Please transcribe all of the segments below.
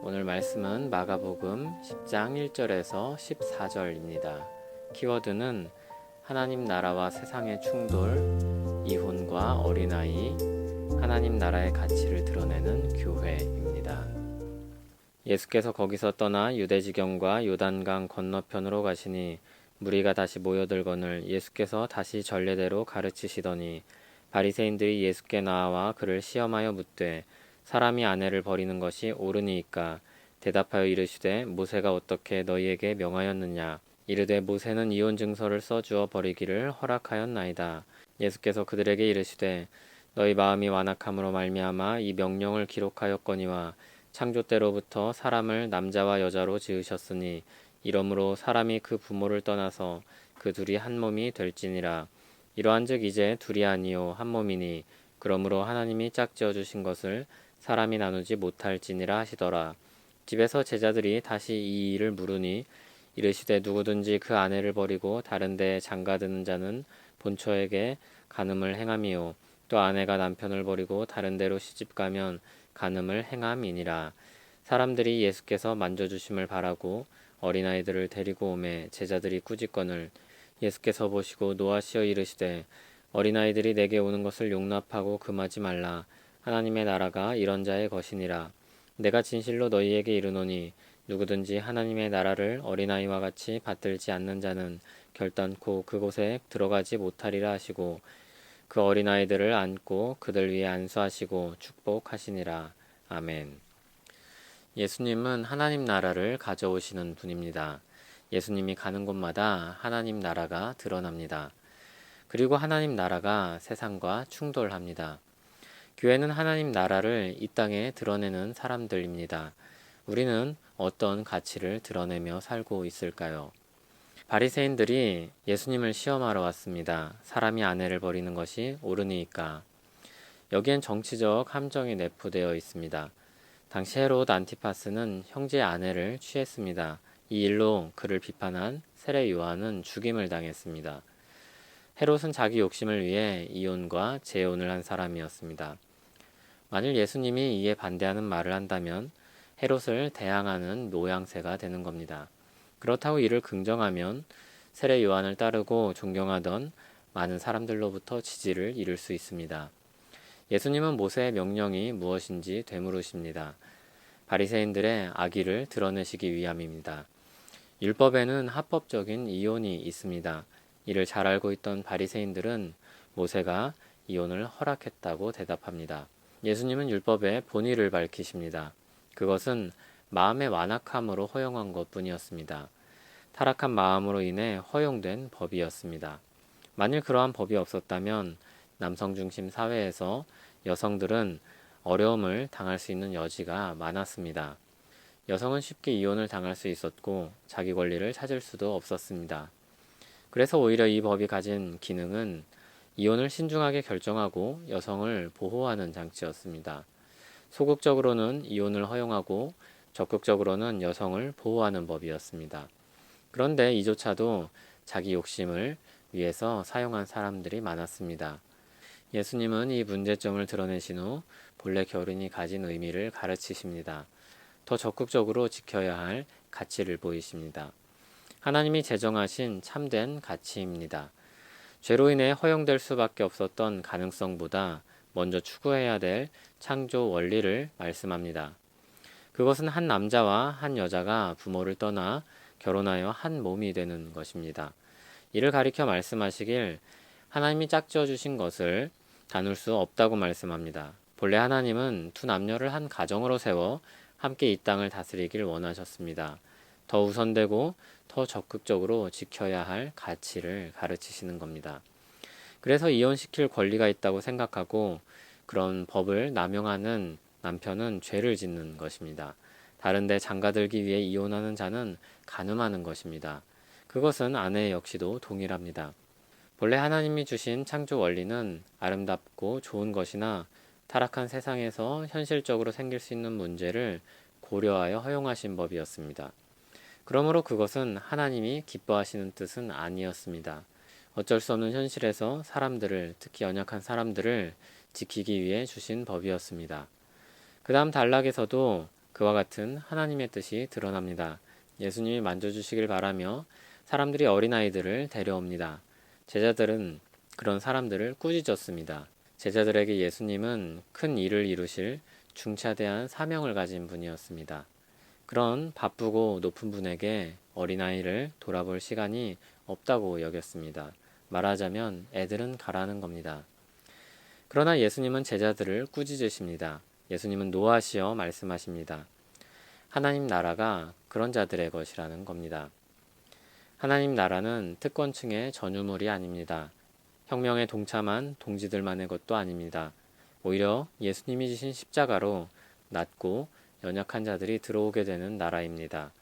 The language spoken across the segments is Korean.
오늘 말씀은 마가복음 10장 1절에서 14절입니다. 키워드는 하나님 나라와 세상의 충돌, 이혼과 어린아이, 하나님 나라의 가치를 드러내는 교회입니다. 예수께서 거기서 떠나 유대지경과 요단강 건너편으로 가시니 무리가 다시 모여들거늘 예수께서 다시 전례대로 가르치시더니 바리새인들이 예수께 나와 그를 시험하여 묻되 사람이 아내를 버리는 것이 옳으니이까 대답하여 이르시되 모세가 어떻게 너희에게 명하였느냐. 이르되 모세는 이혼 증서를 써주어 버리기를 허락하였나이다. 예수께서 그들에게 이르시되 너희 마음이 완악함으로 말미암아 이 명령을 기록하였거니와 창조 때로부터 사람을 남자와 여자로 지으셨으니 이러므로 사람이 그 부모를 떠나서 그 둘이 한 몸이 될지니라. 이러한즉 이제 둘이 아니요 한 몸이니 그러므로 하나님이 짝지어 주신 것을 사람이 나누지 못할지니라 하시더라. 집에서 제자들이 다시 이 일을 물으니 이르시되 누구든지 그 아내를 버리고 다른 데에 장가드는 자는 본처에게 간음을 행함이요 또 아내가 남편을 버리고 다른 데로 시집가면 간음을 행함이니라. 사람들이 예수께서 만져주심을 바라고 어린아이들을 데리고 오매 제자들이 꾸짖거늘 예수께서 보시고 노하시어 이르시되 어린아이들이 내게 오는 것을 용납하고 금하지 말라. 하나님의 나라가 이런 자의 것이니라. 내가 진실로 너희에게 이르노니 누구든지 하나님의 나라를 어린아이와 같이 받들지 않는 자는 결단코 그곳에 들어가지 못하리라 하시고 그 어린아이들을 안고 그들 위에 안수하시고 축복하시니라. 아멘. 예수님은 하나님 나라를 가져오시는 분입니다. 예수님이 가는 곳마다 하나님 나라가 드러납니다. 그리고 하나님 나라가 세상과 충돌합니다. 교회는 하나님 나라를 이 땅에 드러내는 사람들입니다. 우리는 어떤 가치를 드러내며 살고 있을까요? 바리새인들이 예수님을 시험하러 왔습니다. 사람이 아내를 버리는 것이 옳으니까. 여기엔 정치적 함정이 내포되어 있습니다. 당시 헤롯 안티파스는 형제의 아내를 취했습니다. 이 일로 그를 비판한 세례 요한은 죽임을 당했습니다. 헤롯은 자기 욕심을 위해 이혼과 재혼을 한 사람이었습니다. 만일 예수님이 이에 반대하는 말을 한다면 헤롯을 대항하는 모양새가 되는 겁니다. 그렇다고 이를 긍정하면 세례 요한을 따르고 존경하던 많은 사람들로부터 지지를 잃을 수 있습니다. 예수님은 모세의 명령이 무엇인지 되물으십니다. 바리새인들의 악의를 드러내시기 위함입니다. 율법에는 합법적인 이혼이 있습니다. 이를 잘 알고 있던 바리새인들은 모세가 이혼을 허락했다고 대답합니다. 예수님은 율법의 본의를 밝히십니다. 그것은 마음의 완악함으로 허용한 것뿐이었습니다. 타락한 마음으로 인해 허용된 법이었습니다. 만일 그러한 법이 없었다면 남성 중심 사회에서 여성들은 어려움을 당할 수 있는 여지가 많았습니다. 여성은 쉽게 이혼을 당할 수 있었고 자기 권리를 찾을 수도 없었습니다. 그래서 오히려 이 법이 가진 기능은 이혼을 신중하게 결정하고 여성을 보호하는 장치였습니다. 소극적으로는 이혼을 허용하고 적극적으로는 여성을 보호하는 법이었습니다. 그런데 이조차도 자기 욕심을 위해서 사용한 사람들이 많았습니다. 예수님은 이 문제점을 드러내신 후 본래 결혼이 가진 의미를 가르치십니다. 더 적극적으로 지켜야 할 가치를 보이십니다. 하나님이 제정하신 참된 가치입니다. 죄로 인해 허용될 수밖에 없었던 가능성보다 먼저 추구해야 될 창조 원리를 말씀합니다. 그것은 한 남자와 한 여자가 부모를 떠나 결혼하여 한 몸이 되는 것입니다. 이를 가리켜 말씀하시길 하나님이 짝지어 주신 것을 나눌 수 없다고 말씀합니다. 본래 하나님은 두 남녀를 한 가정으로 세워 함께 이 땅을 다스리길 원하셨습니다. 더 우선되고 더 적극적으로 지켜야 할 가치를 가르치시는 겁니다. 그래서 이혼시킬 권리가 있다고 생각하고 그런 법을 남용하는 남편은 죄를 짓는 것입니다. 다른데 장가들기 위해 이혼하는 자는 간음하는 것입니다. 그것은 아내 역시도 동일합니다. 본래 하나님이 주신 창조 원리는 아름답고 좋은 것이나 타락한 세상에서 현실적으로 생길 수 있는 문제를 고려하여 허용하신 법이었습니다. 그러므로 그것은 하나님이 기뻐하시는 뜻은 아니었습니다. 어쩔 수 없는 현실에서 사람들을, 특히 연약한 사람들을 지키기 위해 주신 법이었습니다. 그 다음 단락에서도 그와 같은 하나님의 뜻이 드러납니다. 예수님이 만져주시길 바라며 사람들이 어린아이들을 데려옵니다. 제자들은 그런 사람들을 꾸짖었습니다. 제자들에게 예수님은 큰 일을 이루실 중차대한 사명을 가진 분이었습니다. 그런 바쁘고 높은 분에게 어린아이를 돌아볼 시간이 없다고 여겼습니다. 말하자면 애들은 가라는 겁니다. 그러나 예수님은 제자들을 꾸짖으십니다. 예수님은 노하시어 말씀하십니다. 하나님 나라가 그런 자들의 것이라는 겁니다. 하나님 나라는 특권층의 전유물이 아닙니다. 혁명에 동참한 동지들만의 것도 아닙니다. 오히려 예수님이 지신 십자가로 낮고 연약한 자들이 들어오게 되는 나라입니다.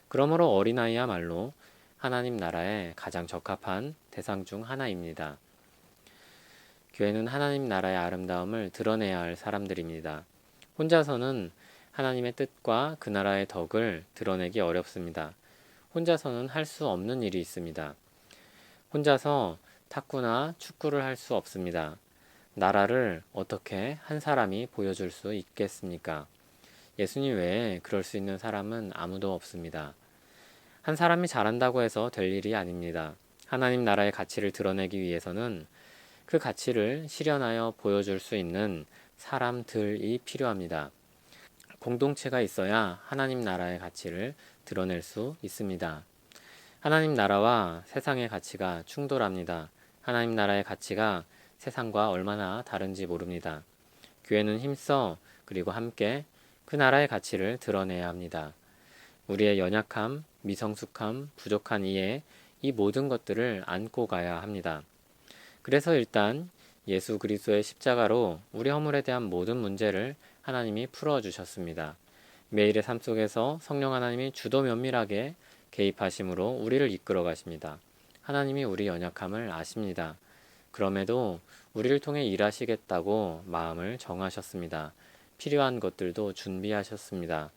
그러므로 어린아이야말로 하나님 나라에 가장 적합한 대상 중 하나입니다. 교회는 하나님 나라의 아름다움을 드러내야 할 사람들입니다. 혼자서는 하나님의 뜻과 그 나라의 덕을 드러내기 어렵습니다. 혼자서는 할 수 없는 일이 있습니다. 혼자서 탁구나 축구를 할 수 없습니다. 나라를 어떻게 한 사람이 보여줄 수 있겠습니까? 예수님 외에 그럴 수 있는 사람은 아무도 없습니다. 한 사람이 잘한다고 해서 될 일이 아닙니다. 하나님 나라의 가치를 드러내기 위해서는 그 가치를 실현하여 보여줄 수 있는 사람들이 필요합니다. 공동체가 있어야 하나님 나라의 가치를 드러낼 수 있습니다. 하나님 나라와 세상의 가치가 충돌합니다. 하나님 나라의 가치가 세상과 얼마나 다른지 모릅니다. 교회는 힘써 그리고 함께 그 나라의 가치를 드러내야 합니다. 우리의 연약함, 미성숙함, 부족한 이해, 이 모든 것들을 안고 가야 합니다. 그래서 일단 예수 그리스도의 십자가로 우리 허물에 대한 모든 문제를 하나님이 풀어주셨습니다. 매일의 삶 속에서 성령 하나님이 주도 면밀하게 개입하심으로 우리를 이끌어 가십니다. 하나님이 우리 연약함을 아십니다. 그럼에도 우리를 통해 일하시겠다고 마음을 정하셨습니다. 필요한 것들도 준비하셨습니다.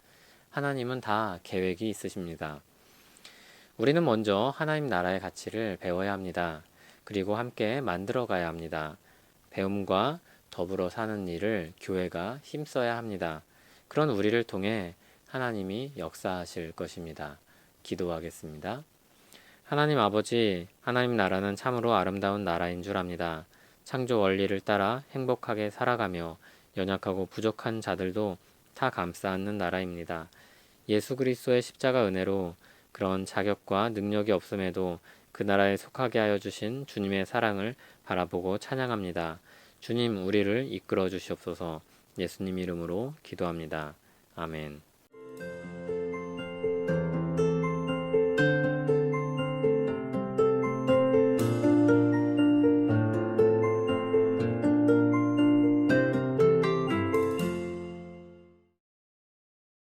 하나님은 다 계획이 있으십니다. 우리는 먼저 하나님 나라의 가치를 배워야 합니다. 그리고 함께 만들어 가야 합니다. 배움과 더불어 사는 일을 교회가 힘써야 합니다. 그런 우리를 통해 하나님이 역사하실 것입니다. 기도하겠습니다. 하나님 아버지, 하나님 나라는 참으로 아름다운 나라인 줄 압니다. 창조 원리를 따라 행복하게 살아가며 연약하고 부족한 자들도 다 감싸 안는 나라입니다. 예수 그리스도의 십자가 은혜로 그런 자격과 능력이 없음에도 그 나라에 속하게 하여 주신 주님의 사랑을 바라보고 찬양합니다. 주님 우리를 이끌어 주시옵소서. 예수님 이름으로 기도합니다. 아멘.